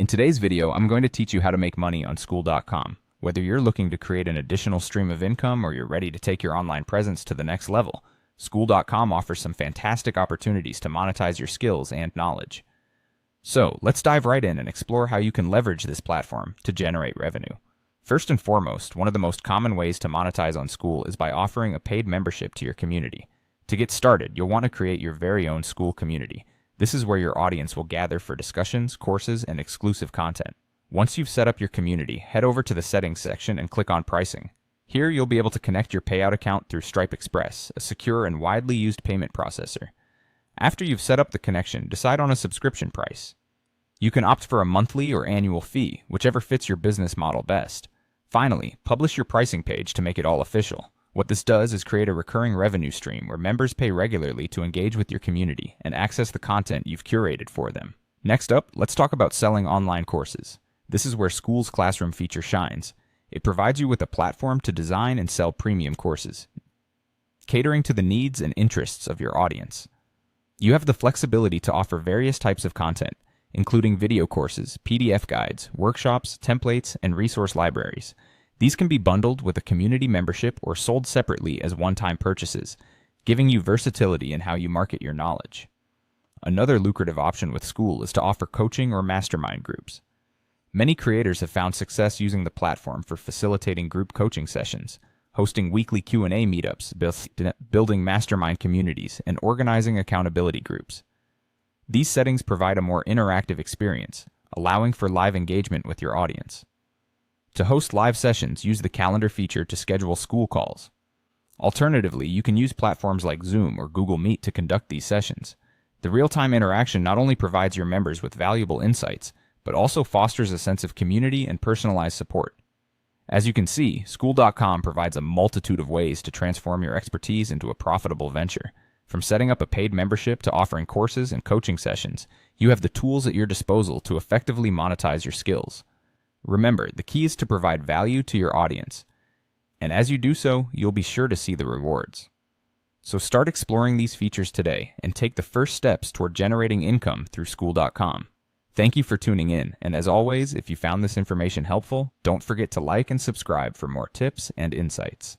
In today's video, I'm going to teach you how to make money on Skool.com. Whether you're looking to create an additional stream of income or you're ready to take your online presence to the next level, Skool.com offers some fantastic opportunities to monetize your skills and knowledge. So, let's dive right in and explore how you can leverage this platform to generate revenue. First and foremost, one of the most common ways to monetize on Skool is by offering a paid membership to your community. To get started, you'll want to create your very own Skool community. This is where your audience will gather for discussions, courses, and exclusive content. Once you've set up your community, head over to the settings section and click on pricing. Here, you'll be able to connect your payout account through Stripe Express, a secure and widely used payment processor. After you've set up the connection, decide on a subscription price. You can opt for a monthly or annual fee, whichever fits your business model best. Finally, publish your pricing page to make it all official. What this does is create a recurring revenue stream where members pay regularly to engage with your community and access the content you've curated for them. Next up, let's talk about selling online courses. This is where Skool's Classroom feature shines. It provides you with a platform to design and sell premium courses, catering to the needs and interests of your audience. You have the flexibility to offer various types of content, including video courses, PDF guides, workshops, templates, and resource libraries. These can be bundled with a community membership or sold separately as one-time purchases, giving you versatility in how you market your knowledge. Another lucrative option with Skool is to offer coaching or mastermind groups. Many creators have found success using the platform for facilitating group coaching sessions, hosting weekly Q&A meetups, building mastermind communities, and organizing accountability groups. These settings provide a more interactive experience, allowing for live engagement with your audience. To host live sessions, use the calendar feature to schedule Skool calls. Alternatively, you can use platforms like Zoom or Google Meet to conduct these sessions. The real-time interaction not only provides your members with valuable insights, but also fosters a sense of community and personalized support. As you can see, Skool.com provides a multitude of ways to transform your expertise into a profitable venture. From setting up a paid membership to offering courses and coaching sessions, you have the tools at your disposal to effectively monetize your skills. Remember, the key is to provide value to your audience, and as you do so, you'll be sure to see the rewards. So start exploring these features today and take the first steps toward generating income through Skool.com. Thank you for tuning in, and as always, if you found this information helpful, don't forget to like and subscribe for more tips and insights.